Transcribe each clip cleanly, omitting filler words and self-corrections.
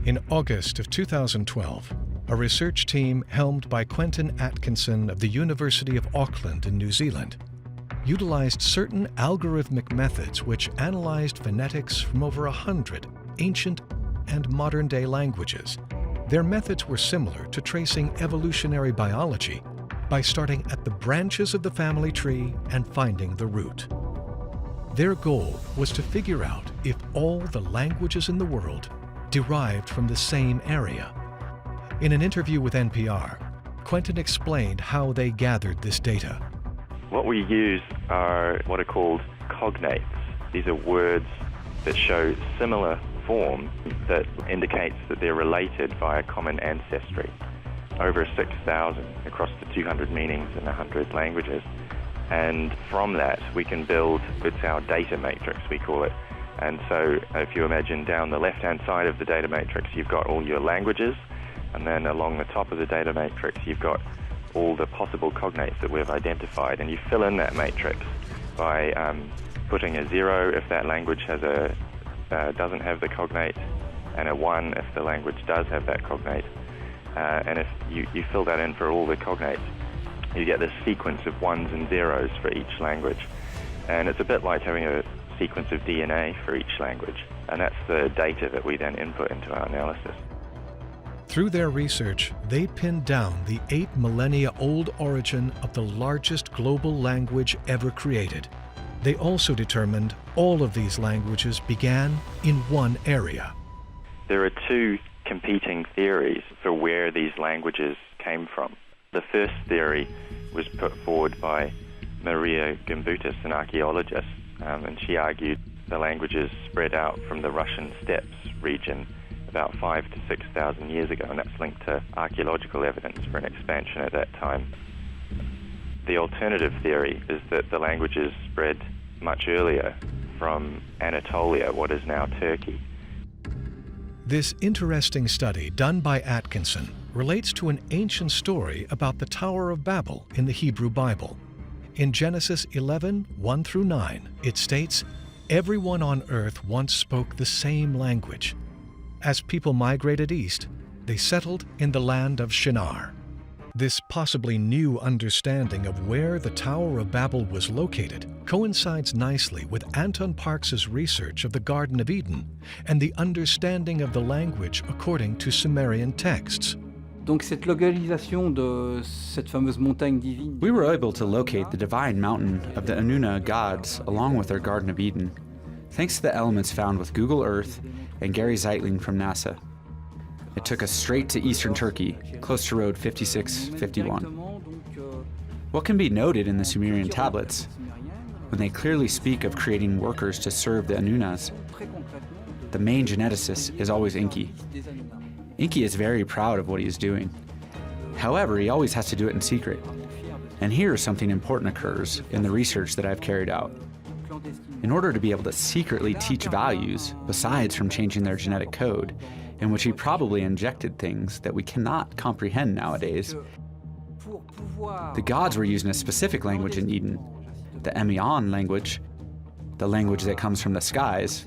In August of 2012, a research team helmed by Quentin Atkinson of the University of Auckland in New Zealand utilized certain algorithmic methods which analyzed phonetics from over 100 ancient and modern-day languages. Their methods were similar to tracing evolutionary biology by starting at the branches of the family tree and finding the root. Their goal was to figure out if all the languages in the world derived from the same area. In an interview with NPR, Quentin explained how they gathered this data. What we use are what are called cognates. These are words that show similar form that indicates that they're related via common ancestry. Over 6,000 across the 200 meanings in 100 languages. And from that, we can build, it's our data matrix, we call it. And so if you imagine down the left-hand side of the data matrix, you've got all your languages, and then along the top of the data matrix, you've got all the possible cognates that we've identified. And you fill in that matrix by putting a 0 if that language has doesn't have the cognate, and a 1 if the language does have that cognate. And if you fill that in for all the cognates, you get this sequence of ones and zeros for each language. And it's a bit like having a sequence of DNA for each language. And that's the data that we then input into our analysis. Through their research, they pinned down the 8 millennia-old origin of the largest global language ever created. They also determined all of these languages began in one area. There are two competing theories for where these languages came from. The first theory was put forward by Maria Gimbutas, an archaeologist, and she argued the languages spread out from the Russian steppes region about 5,000 to 6,000 years ago, and that's linked to archaeological evidence for an expansion at that time. The alternative theory is that the languages spread much earlier from Anatolia, what is now Turkey. This interesting study done by Atkinson relates to an ancient story about the Tower of Babel in the Hebrew Bible. In Genesis 11, 1 through 9, it states, "Everyone on earth once spoke the same language. As people migrated east, they settled in the land of Shinar." This possibly new understanding of where the Tower of Babel was located coincides nicely with Anton Parks's research of the Garden of Eden and the understanding of the language according to Sumerian texts. We were able to locate the divine mountain of the Anuna gods along with their Garden of Eden, thanks to the elements found with Google Earth and Gary Zeitling from NASA. It took us straight to eastern Turkey, close to Road 5651. What can be noted in the Sumerian tablets, when they clearly speak of creating workers to serve the Anunas, the main geneticist is always Enki. Enki is very proud of what he is doing. However, he always has to do it in secret. And here something important occurs in the research that I've carried out. In order to be able to secretly teach values, besides from changing their genetic code, in which he probably injected things that we cannot comprehend nowadays, the gods were using a specific language in Eden, the Emion language, the language that comes from the skies,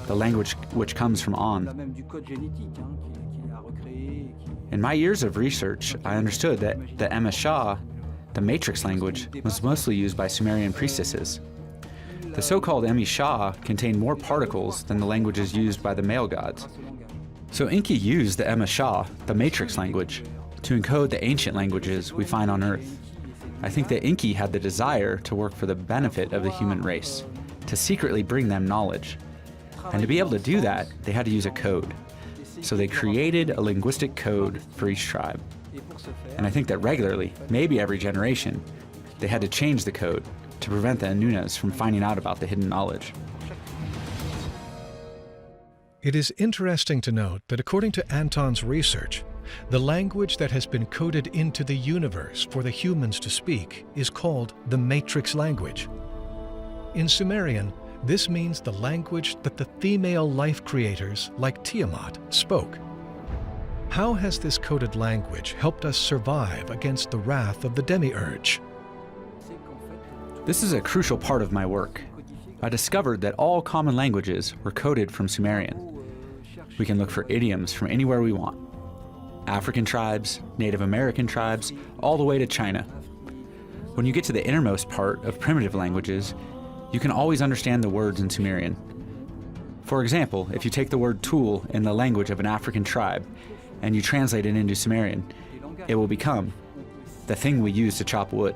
the language which comes from On. In my years of research, I understood that the Emeshah, the matrix language, was mostly used by Sumerian priestesses. The so-called Emeshah contained more particles than the languages used by the male gods. So Enki used the Emeshah, the matrix language, to encode the ancient languages we find on Earth. I think that Enki had the desire to work for the benefit of the human race, to secretly bring them knowledge. And to be able to do that, they had to use a code. So they created a linguistic code for each tribe. And I think that regularly, maybe every generation, they had to change the code to prevent the Anunas from finding out about the hidden knowledge. It is interesting to note that according to Anton's research, the language that has been coded into the universe for the humans to speak is called the matrix language. In Sumerian, this means the language that the female life creators, like Tiamat, spoke. How has this coded language helped us survive against the wrath of the demiurge? This is a crucial part of my work. I discovered that all common languages were coded from Sumerian. We can look for idioms from anywhere we want. African tribes, Native American tribes, all the way to China. When you get to the innermost part of primitive languages, you can always understand the words in Sumerian. For example, if you take the word tool in the language of an African tribe and you translate it into Sumerian, it will become the thing we use to chop wood.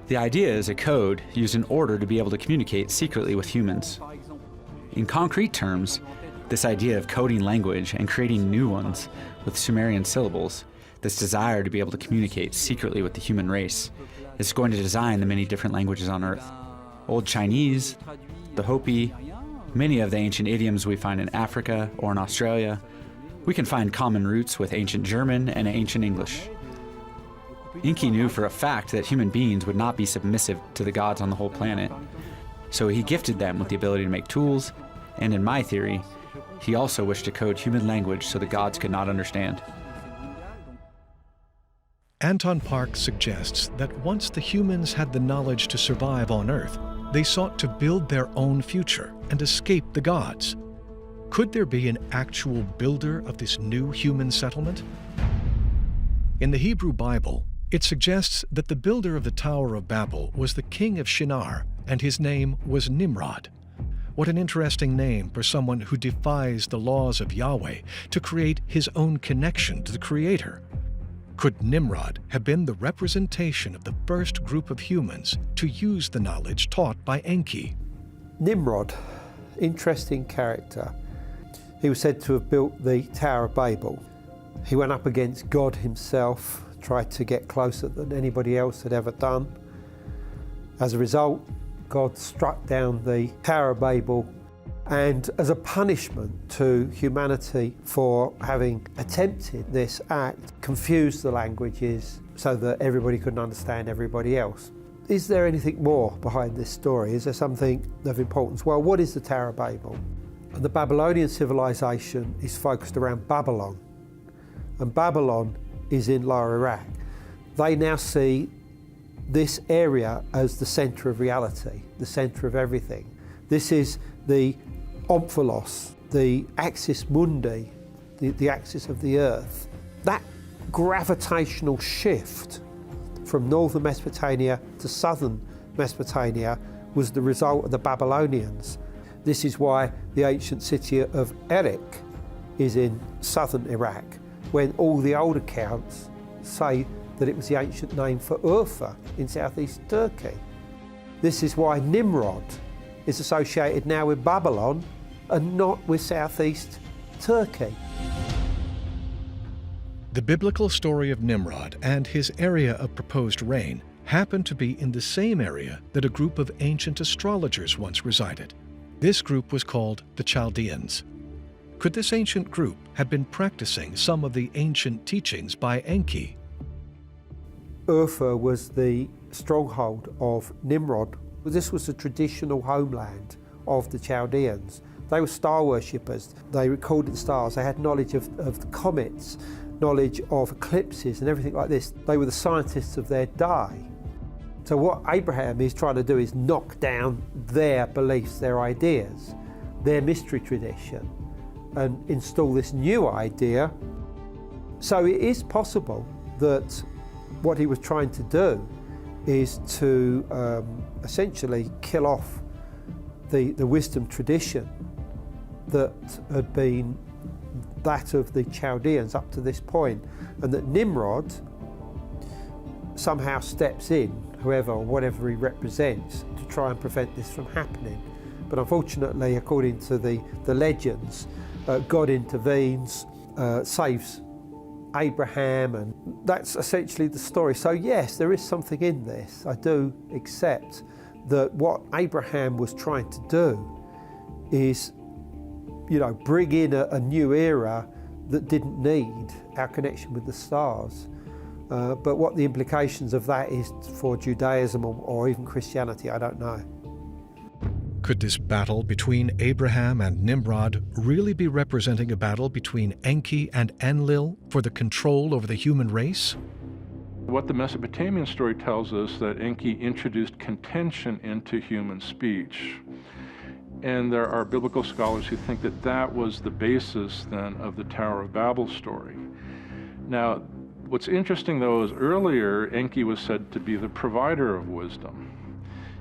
The idea is a code used in order to be able to communicate secretly with humans. In concrete terms, this idea of coding language and creating new ones with Sumerian syllables, this desire to be able to communicate secretly with the human race, is going to design the many different languages on Earth. Old Chinese, the Hopi, many of the ancient idioms we find in Africa or in Australia. We can find common roots with ancient German and ancient English. Enki knew for a fact that human beings would not be submissive to the gods on the whole planet, so he gifted them with the ability to make tools, and in my theory, he also wished to code human language so the gods could not understand. Anton Park suggests that once the humans had the knowledge to survive on Earth, they sought to build their own future and escape the gods. Could there be an actual builder of this new human settlement? In the Hebrew Bible, it suggests that the builder of the Tower of Babel was the king of Shinar, and his name was Nimrod. What an interesting name for someone who defies the laws of Yahweh to create his own connection to the Creator. Could Nimrod have been the representation of the first group of humans to use the knowledge taught by Enki? Nimrod, interesting character. He was said to have built the Tower of Babel. He went up against God himself, tried to get closer than anybody else had ever done. As a result, God struck down the Tower of Babel, and as a punishment to humanity for having attempted this act, confused the languages so that everybody couldn't understand everybody else. Is there anything more behind this story? Is there something of importance? Well, what is the Tower of Babel? The Babylonian civilization is focused around Babylon, and Babylon is in Lower Iraq. They now see this area as the centre of reality, the centre of everything. This is the omphalos, the axis mundi, the axis of the earth. That gravitational shift from northern Mesopotamia to southern Mesopotamia was the result of the Babylonians. This is why the ancient city of Erech is in southern Iraq, when all the old accounts say that it was the ancient name for Urfa in southeast Turkey. This is why Nimrod is associated now with Babylon and not with southeast Turkey. The biblical story of Nimrod and his area of proposed reign happened to be in the same area that a group of ancient astrologers once resided. This group was called the Chaldeans. Could this ancient group have been practicing some of the ancient teachings by Enki? Urfa was the stronghold of Nimrod. This was the traditional homeland of the Chaldeans. They were star worshippers. They recorded the stars. They had knowledge of the comets, knowledge of eclipses and everything like this. They were the scientists of their day. So what Abraham is trying to do is knock down their beliefs, their ideas, their mystery tradition, and install this new idea. So it is possible that what he was trying to do is to essentially kill off the wisdom tradition that had been that of the Chaldeans up to this point, and that Nimrod somehow steps in, whoever or whatever he represents, to try and prevent this from happening. But unfortunately, according to the legends, God intervenes, saves Abraham, and that's essentially the story. So yes, there is something in this. I do accept that what Abraham was trying to do is, bring in a new era that didn't need our connection with the stars. But what the implications of that is for Judaism or even Christianity, I don't know. Could this battle between Abraham and Nimrod really be representing a battle between Enki and Enlil for the control over the human race? What the Mesopotamian story tells us that Enki introduced contention into human speech. And there are biblical scholars who think that that was the basis then of the Tower of Babel story. Now, what's interesting though is earlier Enki was said to be the provider of wisdom.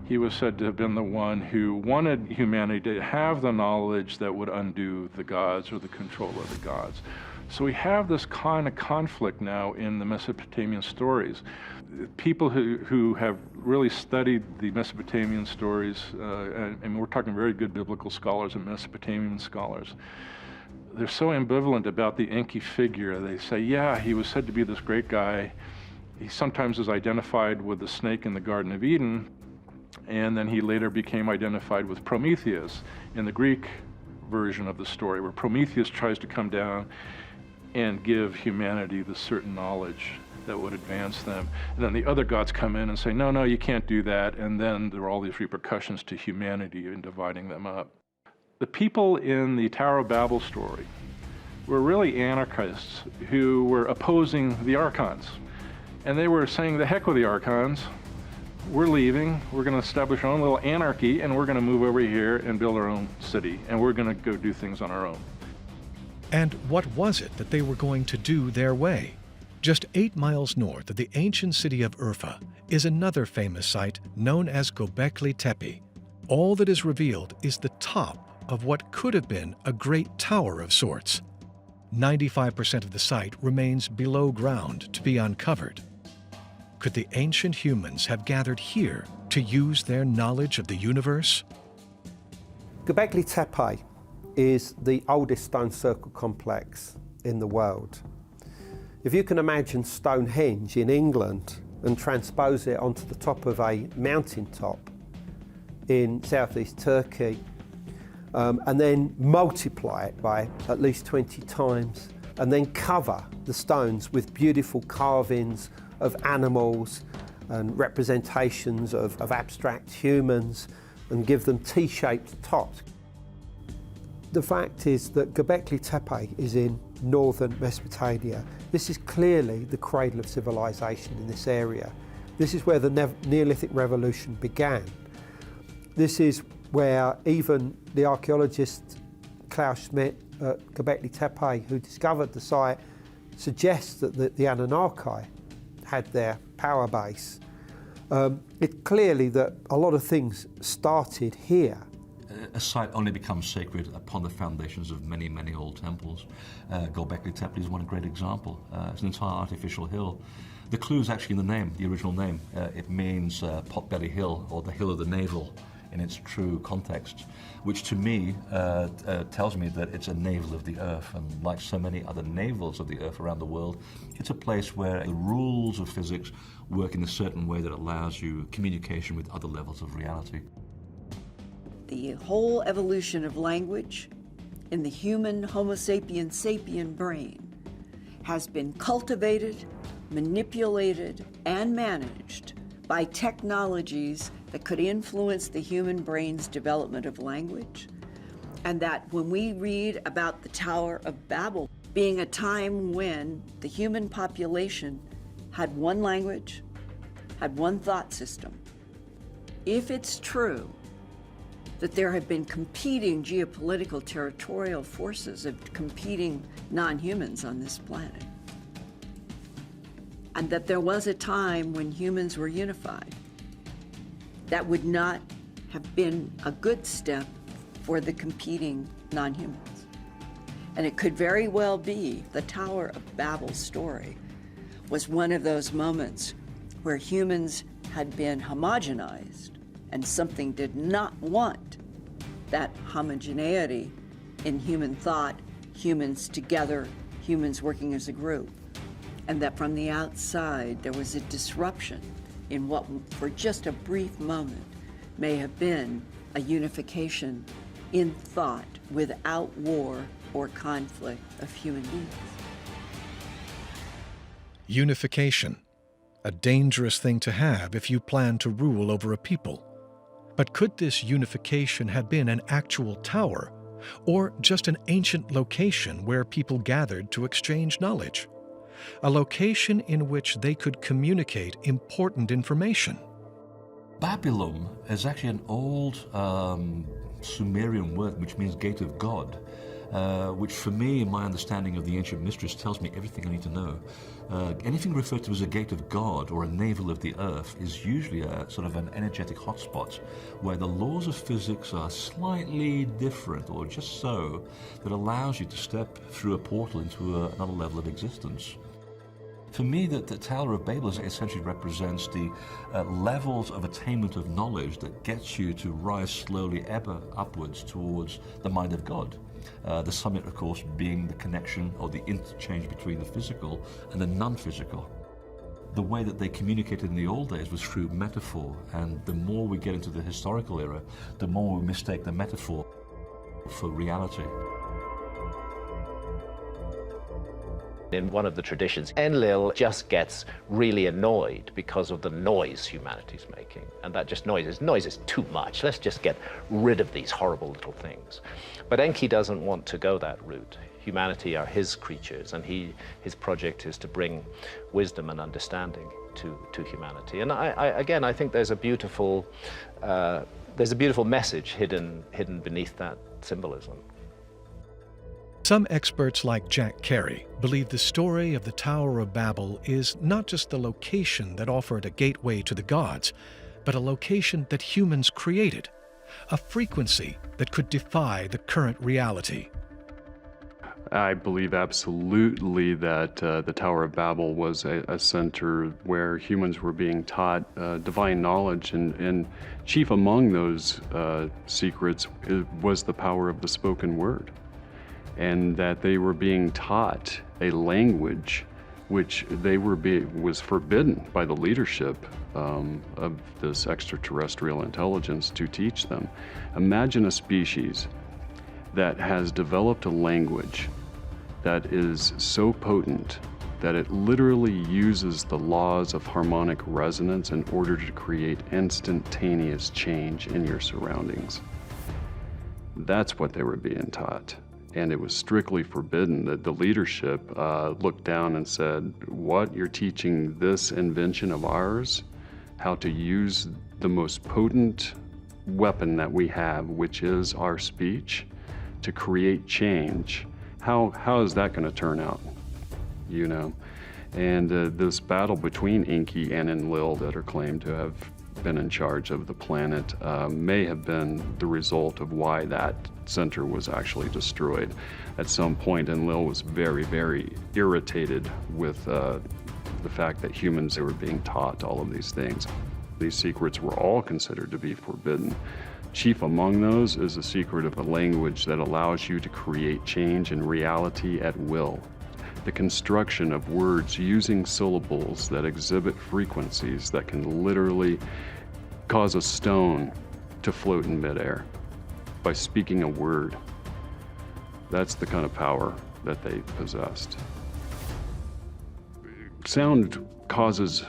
He was said to have been the one who wanted humanity to have the knowledge that would undo the gods or the control of the gods. So we have this kind of conflict now in the Mesopotamian stories. People who have really studied the Mesopotamian stories, and we're talking very good biblical scholars and Mesopotamian scholars, they're so ambivalent about the Enki figure. They say, yeah, he was said to be this great guy. He sometimes is identified with the snake in the Garden of Eden, and then he later became identified with Prometheus in the Greek version of the story, where Prometheus tries to come down and give humanity the certain knowledge that would advance them. And then the other gods come in and say, no, no, you can't do that. And then there are all these repercussions to humanity in dividing them up. The people in the Tower of Babel story were really anarchists who were opposing the archons. And they were saying, the heck with the archons. We're leaving, we're going to establish our own little anarchy, and we're going to move over here and build our own city, and we're going to go do things on our own. And what was it that they were going to do their way? Just 8 miles north of the ancient city of Urfa is another famous site known as Göbekli Tepe. All that is revealed is the top of what could have been a great tower of sorts. 95% of the site remains below ground to be uncovered. Could the ancient humans have gathered here to use their knowledge of the universe? Göbekli Tepe is the oldest stone circle complex in the world. If you can imagine Stonehenge in England and transpose it onto the top of a mountaintop in southeast Turkey, and then multiply it by at least 20 times, and then cover the stones with beautiful carvings of animals and representations of abstract humans, and give them T-shaped tops. The fact is that Göbekli Tepe is in northern Mesopotamia. This is clearly the cradle of civilization in this area. This is where the Neolithic Revolution began. This is where even the archaeologist Klaus Schmidt at Göbekli Tepe, who discovered the site, suggests that the Anunnaki had their power base. It's clearly that a lot of things started here. A site only becomes sacred upon the foundations of many, many old temples. Göbekli Tepe is one great example. It's an entire artificial hill. The clue is actually in the name, the original name. It means Potbelly Hill, or the hill of the navel in its true context, which to me tells me that it's a navel of the earth, and like so many other navels of the earth around the world, it's a place where the rules of physics work in a certain way that allows you communication with other levels of reality. The whole evolution of language in the human Homo sapiens sapien brain has been cultivated, manipulated, and managed by technologies that could influence the human brain's development of language. And that when we read about the Tower of Babel being a time when the human population had one language, had one thought system, if it's true that there have been competing geopolitical territorial forces of competing non-humans on this planet, and that there was a time when humans were unified, that would not have been a good step for the competing non-humans. And it could very well be the Tower of Babel story was one of those moments where humans had been homogenized and something did not want that homogeneity in human thought, humans together, humans working as a group. And that from the outside there was a disruption in what for just a brief moment may have been a unification in thought without war or conflict of human beings. Unification, a dangerous thing to have if you plan to rule over a people. But could this unification have been an actual tower, or just an ancient location where people gathered to exchange knowledge? A location in which they could communicate important information. Babylon is actually an old Sumerian word which means gate of God, which for me, in my understanding of the ancient mysteries, tells me everything I need to know. Anything referred to as a gate of God or a navel of the earth is usually a sort of an energetic hotspot where the laws of physics are slightly different, or just so, that allows you to step through a portal into another level of existence. For me, the Tower of Babel essentially represents the levels of attainment of knowledge that gets you to rise slowly ever upwards towards the mind of God. The summit, of course, being the connection or the interchange between the physical and the non-physical. The way that they communicated in the old days was through metaphor, and the more we get into the historical era, the more we mistake the metaphor for reality. In one of the traditions, Enlil just gets really annoyed because of the noise humanity's making. And that just noise is too much. Let's just get rid of these horrible little things. But Enki doesn't want to go that route. Humanity are his creatures, and his project is to bring wisdom and understanding to humanity. And I think there's a beautiful message hidden beneath that symbolism. Some experts like Jack Carey believe the story of the Tower of Babel is not just the location that offered a gateway to the gods, but a location that humans created, a frequency that could defy the current reality. I believe absolutely that the Tower of Babel was a center where humans were being taught divine knowledge, and chief among those secrets was the power of the spoken word. And that they were being taught a language which was forbidden by the leadership of this extraterrestrial intelligence to teach them. Imagine a species that has developed a language that is so potent that it literally uses the laws of harmonic resonance in order to create instantaneous change in your surroundings. That's what they were being taught. And it was strictly forbidden. That the leadership looked down and said, "What, you're teaching this invention of ours? How to use the most potent weapon that we have, which is our speech, to create change? How is that going to turn out?" You know? And this battle between Enki and Enlil that are claimed to have been in charge of the planet may have been the result of why that center was actually destroyed. At some point, Enlil was very, very irritated with the fact that humans were being taught all of these things. These secrets were all considered to be forbidden. Chief among those is the secret of a language that allows you to create change in reality at will. The construction of words using syllables that exhibit frequencies that can literally cause a stone to float in midair by speaking a word. That's the kind of power that they possessed. Sound causes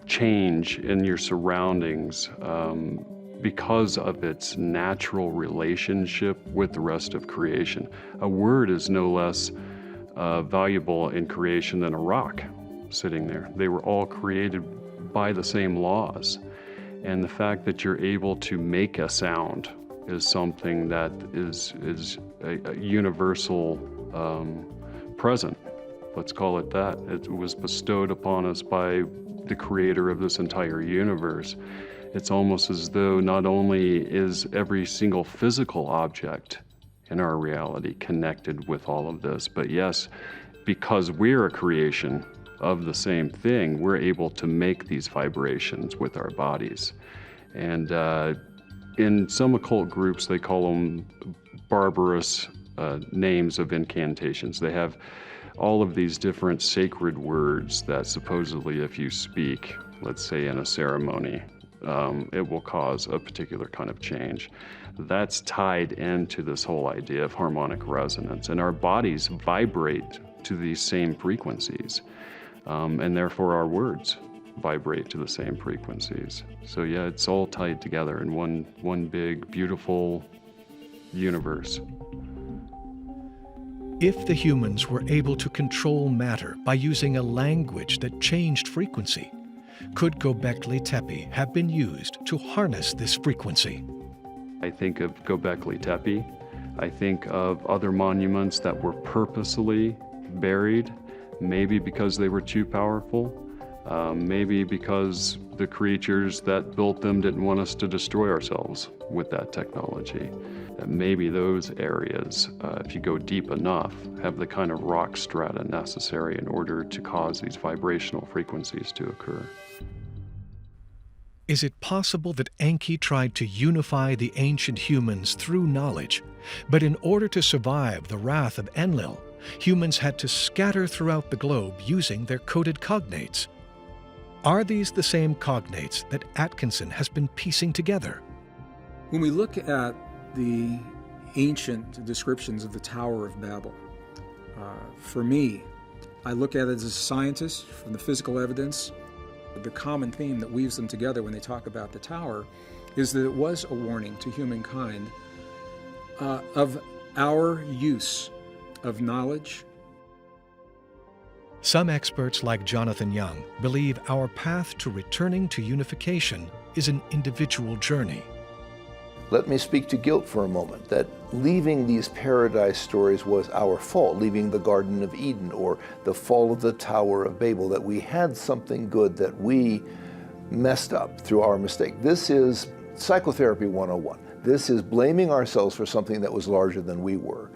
change in your surroundings because of its natural relationship with the rest of creation. A word is no less valuable in creation than a rock sitting there. They were all created by the same laws. And the fact that you're able to make a sound is something that is a universal present. Let's call it that. It was bestowed upon us by the creator of this entire universe. It's almost as though not only is every single physical object in our reality connected with all of this, but yes, because we're a creation of the same thing, we're able to make these vibrations with our bodies. And in some occult groups, they call them barbarous names of incantations. They have all of these different sacred words that supposedly if you speak, let's say in a ceremony, it will cause a particular kind of change. That's tied into this whole idea of harmonic resonance, and our bodies vibrate to these same frequencies, and therefore our words vibrate to the same frequencies. So yeah, it's all tied together in one big, beautiful universe. If the humans were able to control matter by using a language that changed frequency, could Göbekli Tepe have been used to harness this frequency? I think of Göbekli Tepe. I think of other monuments that were purposely buried, maybe because they were too powerful, maybe because the creatures that built them didn't want us to destroy ourselves with that technology. Maybe those areas, if you go deep enough, have the kind of rock strata necessary in order to cause these vibrational frequencies to occur. Is it possible that Enki tried to unify the ancient humans through knowledge, but in order to survive the wrath of Enlil, humans had to scatter throughout the globe using their coded cognates? Are these the same cognates that Atkinson has been piecing together? When we look at the ancient descriptions of the Tower of Babel, for me, I look at it as a scientist from the physical evidence. The common theme that weaves them together when they talk about the tower is that it was a warning to humankind of our use of knowledge. Some experts like Jonathan Young believe our path to returning to unification is an individual journey. Let me speak to guilt for a moment, that leaving these paradise stories was our fault, leaving the Garden of Eden or the fall of the Tower of Babel, that we had something good that we messed up through our mistake. This is psychotherapy 101. This is blaming ourselves for something that was larger than we were.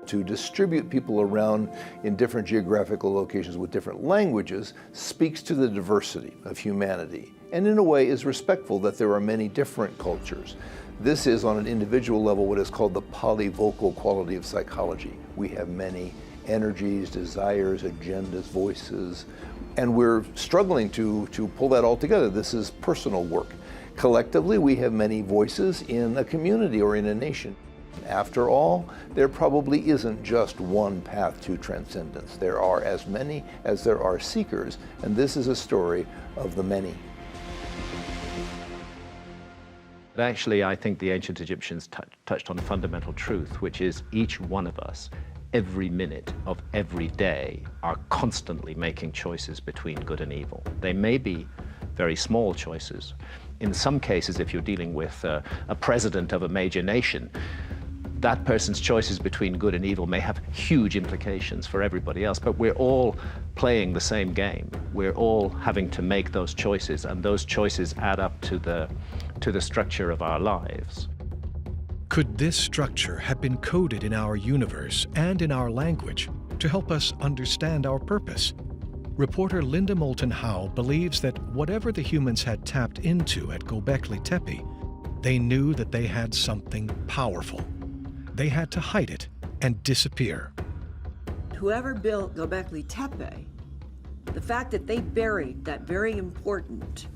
To distribute people around in different geographical locations with different languages speaks to the diversity of humanity, and in a way is respectful that there are many different cultures. This is, on an individual level, what is called the polyvocal quality of psychology. We have many energies, desires, agendas, voices, and we're struggling to pull that all together. This is personal work. Collectively, we have many voices in a community or in a nation. After all, there probably isn't just one path to transcendence. There are as many as there are seekers, and this is a story of the many. But actually, I think the ancient Egyptians touched on a fundamental truth, which is each one of us, every minute of every day, are constantly making choices between good and evil. They may be very small choices. In some cases, if you're dealing with a president of a major nation, that person's choices between good and evil may have huge implications for everybody else, but we're all playing the same game. We're all having to make those choices, and those choices add up to the structure of our lives. Could this structure have been coded in our universe and in our language to help us understand our purpose? Reporter Linda Moulton Howe believes that whatever the humans had tapped into at Göbekli Tepe, they knew that they had something powerful. They had to hide it and disappear. Whoever built Göbekli Tepe, the fact that they buried that very important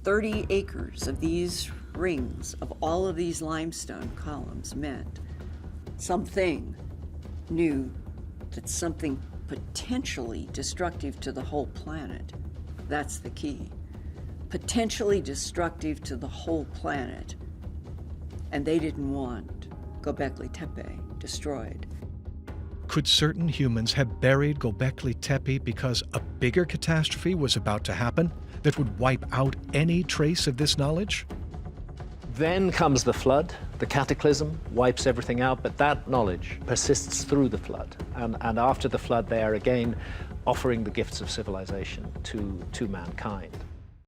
30 acres of these rings of all of these limestone columns meant something knew that something potentially destructive to the whole planet. That's the key. Potentially destructive to the whole planet. And they didn't want Göbekli Tepe destroyed. Could certain humans have buried Göbekli Tepe because a bigger catastrophe was about to happen that would wipe out any trace of this knowledge? Then comes the flood. The cataclysm wipes everything out, but that knowledge persists through the flood. And after the flood, they are again offering the gifts of civilization to mankind.